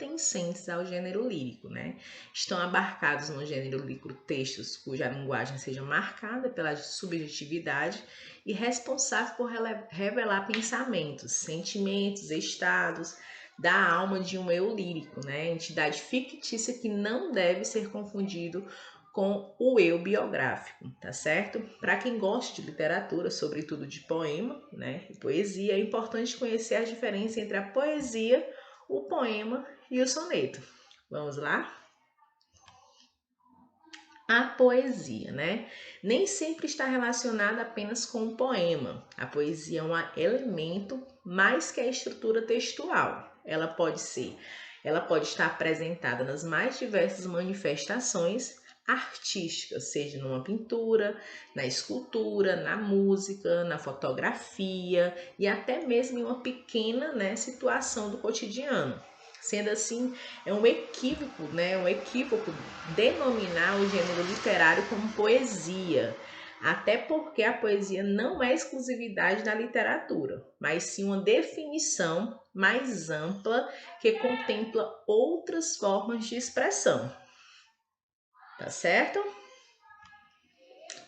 pertencentes ao gênero lírico, né? Estão abarcados no gênero lírico textos cuja linguagem seja marcada pela subjetividade e responsável por revelar pensamentos, sentimentos, estados da alma de um eu lírico, né? Entidade fictícia que não deve ser confundido com o eu biográfico, tá certo? Para quem gosta de literatura, sobretudo de poema, né, e poesia, é importante conhecer a diferença entre a poesia, o poema e o soneto. Vamos lá? A poesia, né? Nem sempre está relacionada apenas com o poema. A poesia é um elemento mais que a estrutura textual. Ela pode estar apresentada nas mais diversas manifestações artísticas, seja numa pintura, na escultura, na música, na fotografia e até mesmo em uma pequena, né, situação do cotidiano. Sendo assim, é um equívoco, né, denominar o gênero literário como poesia, até porque a poesia não é exclusividade da literatura, mas sim uma definição mais ampla que contempla outras formas de expressão. Tá certo?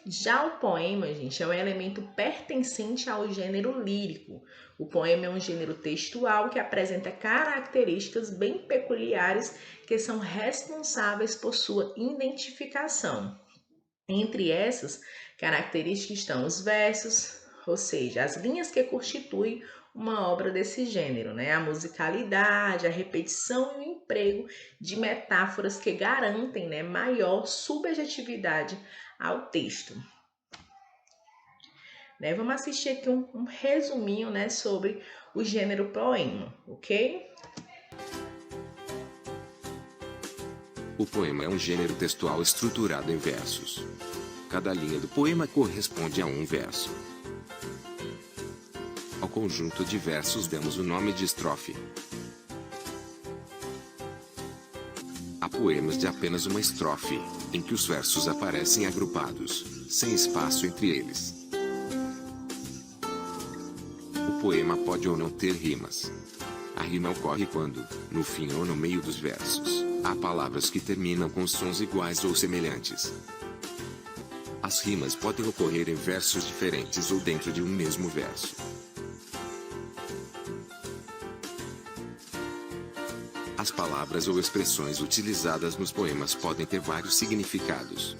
Já o poema, gente, é um elemento pertencente ao gênero lírico. O poema é um gênero textual que apresenta características bem peculiares que são responsáveis por sua identificação. Entre essas características estão os versos, ou seja, as linhas que constituem uma obra desse gênero, né? A musicalidade, a repetição e o emprego de metáforas que garantem, né, maior subjetividade ao texto. Né? Vamos assistir aqui um resuminho, né, sobre o gênero poema, ok? O poema é um gênero textual estruturado em versos. Cada linha do poema corresponde a um verso. Ao conjunto de versos damos o nome de estrofe. Há poemas de apenas uma estrofe, em que os versos aparecem agrupados, sem espaço entre eles. O poema pode ou não ter rimas. A rima ocorre quando, no fim ou no meio dos versos, há palavras que terminam com sons iguais ou semelhantes. As rimas podem ocorrer em versos diferentes ou dentro de um mesmo verso. As palavras ou expressões utilizadas nos poemas podem ter vários significados.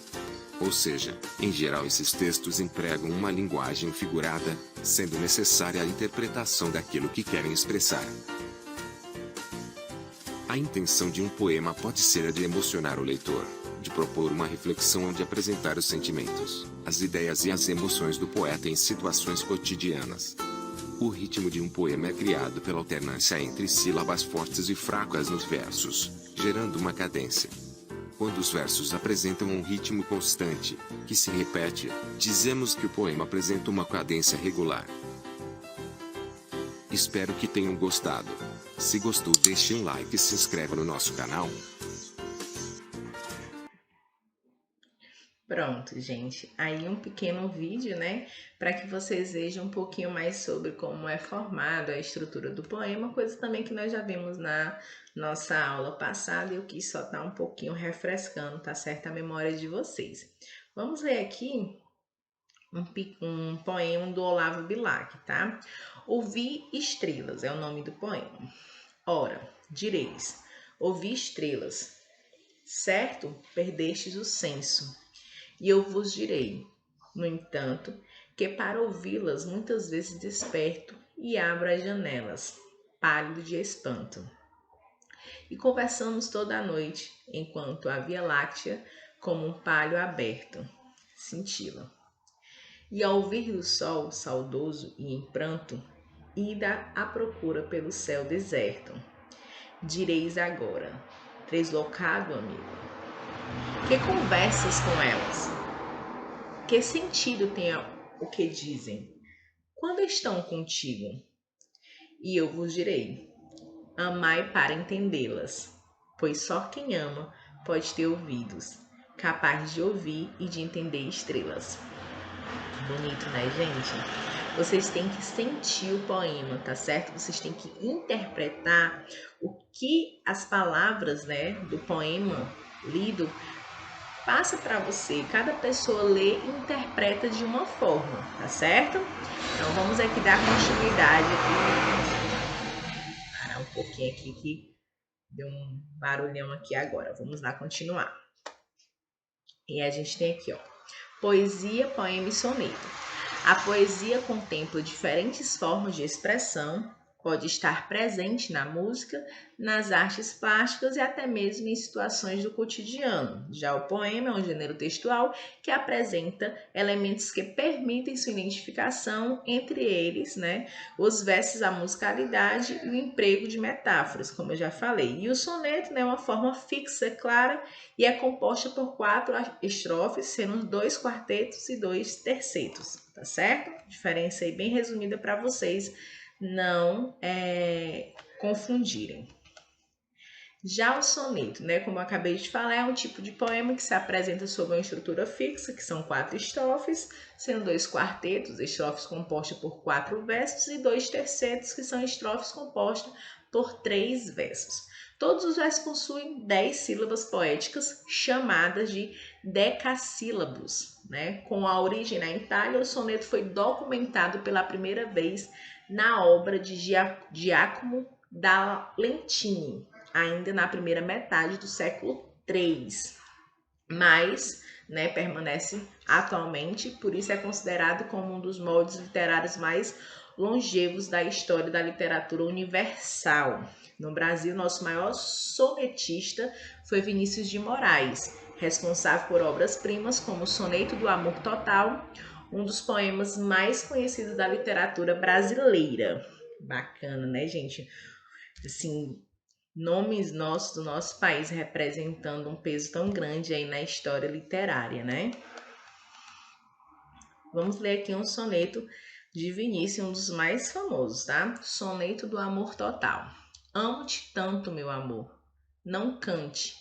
Ou seja, em geral esses textos empregam uma linguagem figurada, sendo necessária a interpretação daquilo que querem expressar. A intenção de um poema pode ser a de emocionar o leitor, de propor uma reflexão ou de apresentar os sentimentos, as ideias e as emoções do poeta em situações cotidianas. O ritmo de um poema é criado pela alternância entre sílabas fortes e fracas nos versos, gerando uma cadência. Quando os versos apresentam um ritmo constante, que se repete, dizemos que o poema apresenta uma cadência regular. Espero que tenham gostado. Se gostou, deixe um like e se inscreva no nosso canal. Pronto, gente. Aí um pequeno vídeo, né, para que vocês vejam um pouquinho mais sobre como é formado a estrutura do poema, coisa também que nós já vimos na nossa aula passada e eu quis só estar um pouquinho refrescando, tá certo, a memória de vocês. Vamos ler aqui um poema do Olavo Bilac, tá? Ouvi estrelas é o nome do poema. Ora, direis, ouvi estrelas, certo? Perdestes o senso. E eu vos direi, no entanto, que para ouvi-las muitas vezes desperto e abro as janelas, pálido de espanto. E conversamos toda a noite, enquanto a Via Láctea, como um palho aberto, cintila. E ao vir do sol, saudoso e em pranto, ida à procura pelo céu deserto. Direis agora, deslocado amigo, que conversas com elas? Que sentido tem o que dizem? Quando estão contigo? E eu vos direi, amai para entendê-las, pois só quem ama pode ter ouvidos, capaz de ouvir e de entender estrelas. Bonito, né, gente? Vocês têm que sentir o poema, tá certo? Vocês têm que interpretar o que as palavras, né, do poema lido passa para você. Cada pessoa lê e interpreta de uma forma, tá certo? Então vamos aqui dar continuidade aqui. Parar um pouquinho aqui que deu um barulhão aqui agora. Vamos lá continuar. E a gente tem aqui, ó, poesia, poema e soneto. A poesia contempla diferentes formas de expressão, pode estar presente na música, nas artes plásticas e até mesmo em situações do cotidiano. Já o poema é um gênero textual que apresenta elementos que permitem sua identificação, entre eles, né, os versos, a musicalidade e o emprego de metáforas, como eu já falei. E o soneto, né, é uma forma fixa, clara, e é composta por 4 estrofes, sendo 2 quartetos e 2 tercetos, tá certo? Diferença aí bem resumida para vocês não confundirem. Já o soneto, né, como eu acabei de falar, é um tipo de poema que se apresenta sob uma estrutura fixa, que são 4 estrofes, sendo 2 quartetos, estrofes compostas por 4 versos, e 2 tercetos, que são estrofes compostas por 3 versos. Todos os versos possuem 10 sílabas poéticas, chamadas de decassílabos, né? Com a origem na Itália, o soneto foi documentado pela primeira vez na obra de Giacomo da Lentini, ainda na primeira metade do século III, mas, né, permanece atualmente, por isso é considerado como um dos moldes literários mais longevos da história da literatura universal. No Brasil, nosso maior sonetista foi Vinícius de Moraes, responsável por obras-primas como o Soneto do Amor Total, um dos poemas mais conhecidos da literatura brasileira. Bacana, né, gente? Assim, nomes nossos do nosso país representando um peso tão grande aí na história literária, né? Vamos ler aqui um soneto de Vinícius, um dos mais famosos, tá? Soneto do Amor Total. Amo-te tanto, meu amor, não cante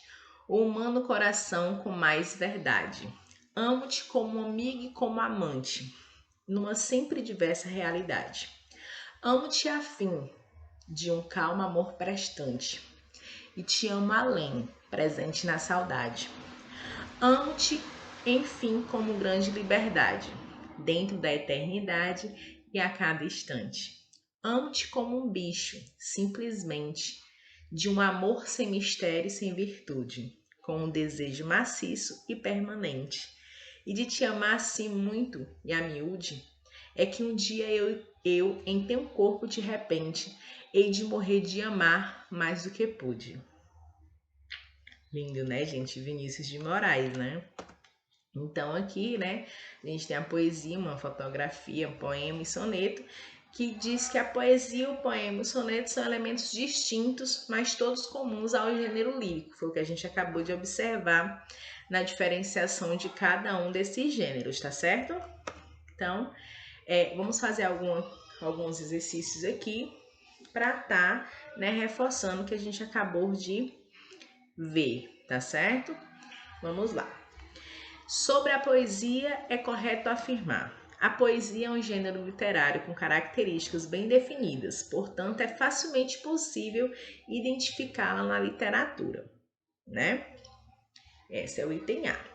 o humano coração com mais verdade. Amo-te como amigo e como amante, numa sempre diversa realidade. Amo-te a fim de um calmo amor prestante, e te amo além, presente na saudade. Amo-te, enfim, como grande liberdade, dentro da eternidade e a cada instante. Amo-te como um bicho, simplesmente, de um amor sem mistério e sem virtude, com um desejo maciço e permanente. E de te amar assim muito e a miúde, é que um dia eu em teu corpo de repente, hei de morrer de amar mais do que pude. Lindo, né, gente? Vinícius de Moraes, né? Então aqui, né, a gente tem a poesia, uma fotografia, um poema e soneto, que diz que a poesia, o poema e o soneto são elementos distintos, mas todos comuns ao gênero lírico. Foi o que a gente acabou de observar na diferenciação de cada um desses gêneros, tá certo? Então, vamos fazer alguns exercícios aqui para estar, né, reforçando o que a gente acabou de ver, tá certo? Vamos lá. Sobre a poesia, é correto afirmar: a poesia é um gênero literário com características bem definidas, portanto, é facilmente possível identificá-la na literatura, né? Esse é o item A.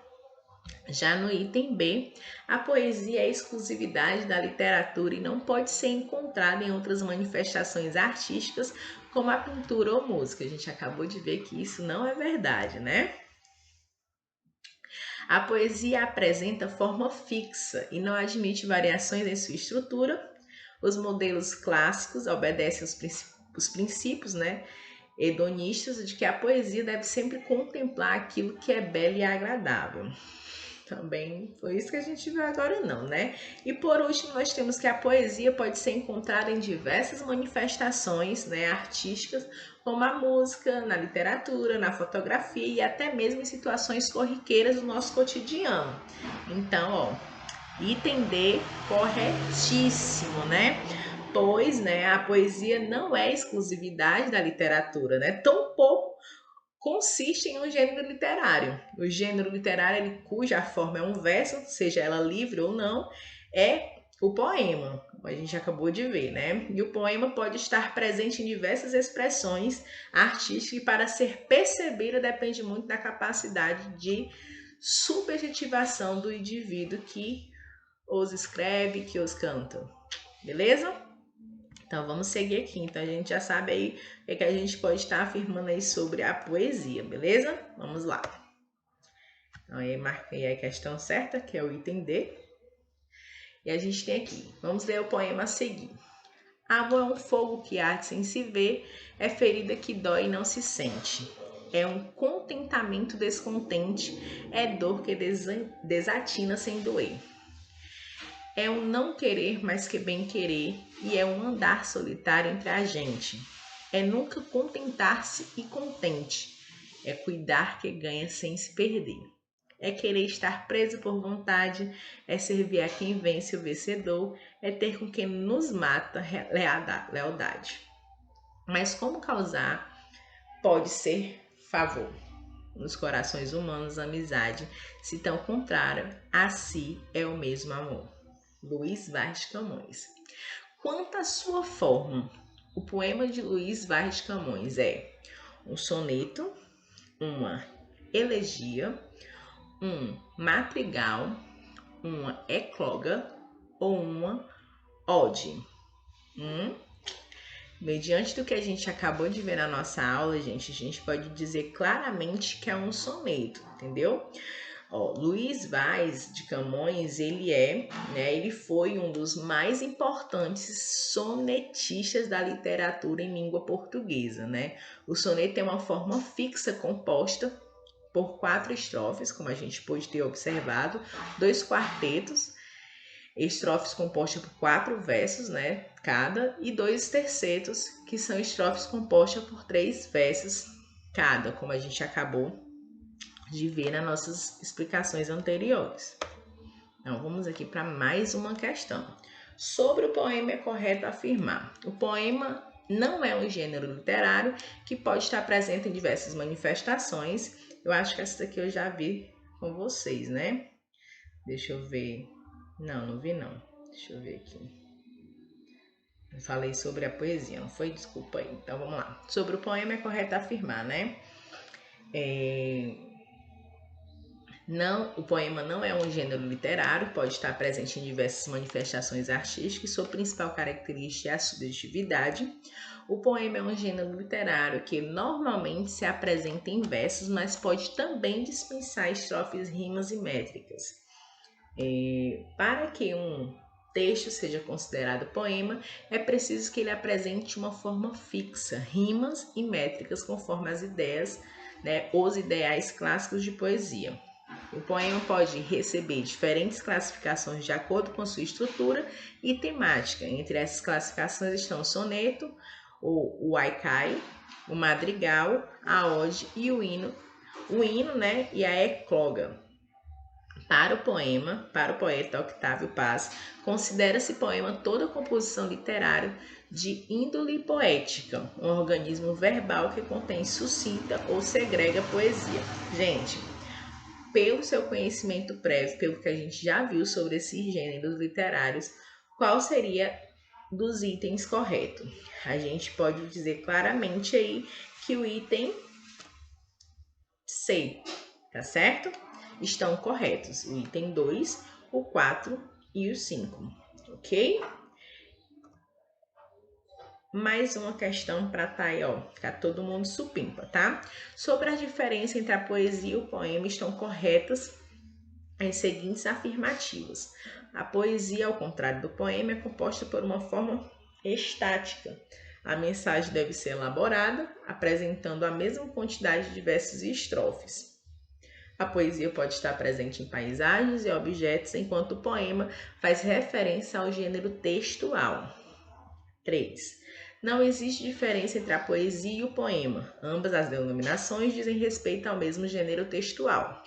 Já no item B, a poesia é exclusividade da literatura e não pode ser encontrada em outras manifestações artísticas, como a pintura ou música. A gente acabou de ver que isso não é verdade, né? A poesia apresenta forma fixa e não admite variações em sua estrutura. Os modelos clássicos obedecem aos princípios, né, hedonistas de que a poesia deve sempre contemplar aquilo que é belo e agradável. Também foi isso que a gente viu agora, não, né? E por último, nós temos que a poesia pode ser encontrada em diversas manifestações, né, artísticas, como a música, na literatura, na fotografia e até mesmo em situações corriqueiras do nosso cotidiano. Então, ó, item D corretíssimo, né? Pois, né, a poesia não é exclusividade da literatura, né? Tampouco consiste em um gênero literário. O gênero literário, cuja forma é um verso, seja ela livre ou não, é o poema, como a gente acabou de ver, né? E o poema pode estar presente em diversas expressões artísticas e para ser percebida depende muito da capacidade de subjetivação do indivíduo que os escreve, que os canta. Beleza? Então vamos seguir aqui. Então a gente já sabe aí o que a gente pode estar afirmando aí sobre a poesia, beleza? Vamos lá. Então aí marquei a questão certa, que é o item D. E a gente tem aqui, vamos ler o poema a seguir. Amor é um fogo que arde sem se ver, é ferida que dói e não se sente. É um contentamento descontente, é dor que desatina sem doer. É um não querer mais que bem querer, e é um andar solitário entre a gente. É nunca contentar-se e contente, é cuidar que ganha sem se perder. É querer estar preso por vontade, é servir a quem vence o vencedor, é ter com quem nos mata lealdade. Mas como causar pode ser favor? Nos corações humanos, amizade, se tão contrário a si é o mesmo amor. Luís Vaz de Camões. Quanto à sua forma, o poema de Luís Vaz de Camões é um soneto, uma elegia, um madrigal, uma ecloga ou uma ode. Mediante do que a gente acabou de ver na nossa aula, a gente pode dizer claramente que é um soneto, entendeu? Luís Vaz de Camões, ele foi um dos mais importantes sonetistas da literatura em língua portuguesa, né? O soneto tem uma forma fixa composta por 4 estrofes, como a gente pôde ter observado, 2 quartetos, estrofes compostas por 4 versos, né, cada, e 2 tercetos, que são estrofes compostas por 3 versos cada, como a gente acabou de ver nas nossas explicações anteriores. Então, vamos aqui para mais uma questão. Sobre o poema é correto afirmar: o poema não é um gênero literário que pode estar presente em diversas manifestações. Eu acho que essa daqui eu já vi com vocês, né? Deixa eu ver. Não vi não. Deixa eu ver aqui. Eu falei sobre a poesia, não foi? Desculpa aí. Então, vamos lá. Sobre o poema é correto afirmar, né? O poema não é um gênero literário, pode estar presente em diversas manifestações artísticas, sua principal característica é a subjetividade. O poema é um gênero literário que normalmente se apresenta em versos, mas pode também dispensar estrofes, rimas e métricas. Para que um texto seja considerado poema, é preciso que ele apresente uma forma fixa, rimas e métricas conforme as ideias, né, os ideais clássicos de poesia. O poema pode receber diferentes classificações de acordo com sua estrutura e temática. Entre essas classificações estão o soneto, o haikai, o madrigal, a ode e o hino, né, e a ecloga. Para o poeta Octávio Paz, considera-se poema toda composição literária de índole poética, um organismo verbal que contém, suscita ou segrega poesia. Gente, pelo seu conhecimento prévio, pelo que a gente já viu sobre esses gêneros literários, qual seria dos itens correto? A gente pode dizer claramente aí que o item C, tá certo? Estão corretos o item 2, o 4 e o 5, ok? Mais uma questão para tá aí, ficar todo mundo supimpa, tá? Sobre a diferença entre a poesia e o poema estão corretas as seguintes afirmativas. A poesia, ao contrário do poema, é composta por uma forma estática. A mensagem deve ser elaborada, apresentando a mesma quantidade de versos e estrofes. A poesia pode estar presente em paisagens e objetos, enquanto o poema faz referência ao gênero textual. 3. Não existe diferença entre a poesia e o poema. Ambas as denominações dizem respeito ao mesmo gênero textual.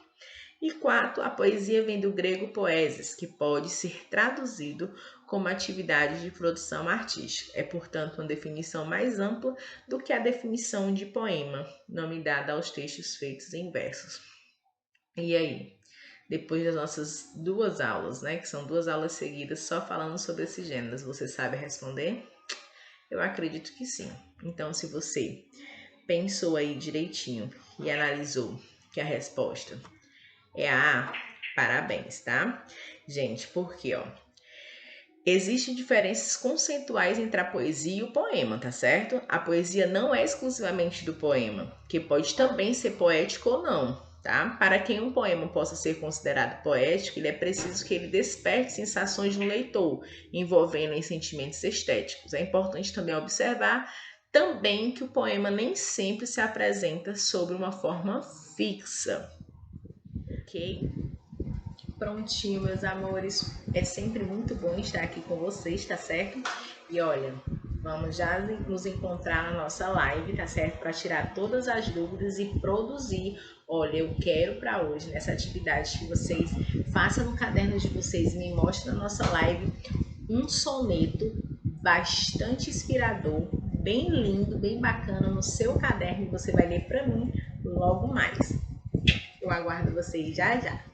E 4, a poesia vem do grego poesis, que pode ser traduzido como atividade de produção artística. É, portanto, uma definição mais ampla do que a definição de poema, nome dado aos textos feitos em versos. E aí? Depois das nossas 2 aulas, né, que são 2 aulas seguidas só falando sobre esses gêneros, você sabe responder? Eu acredito que sim. Então, se você pensou aí direitinho e analisou que a resposta é a A, parabéns, tá? Gente, porque, ó, existem diferenças conceituais entre a poesia e o poema, tá certo? A poesia não é exclusivamente do poema, que pode também ser poético ou não, tá? Para que um poema possa ser considerado poético, ele é preciso que ele desperte sensações no leitor, envolvendo em sentimentos estéticos. É importante também observar também que o poema nem sempre se apresenta sobre uma forma fixa, ok? Prontinho, meus amores. É sempre muito bom estar aqui com vocês, tá certo? E olha, vamos já nos encontrar na nossa live, tá certo? Para tirar todas as dúvidas e produzir. Olha, eu quero para hoje, nessa atividade que vocês façam no caderno de vocês, me mostrem na nossa live um soneto bastante inspirador, bem lindo, bem bacana no seu caderno. Você vai ler para mim logo mais. Eu aguardo vocês já já.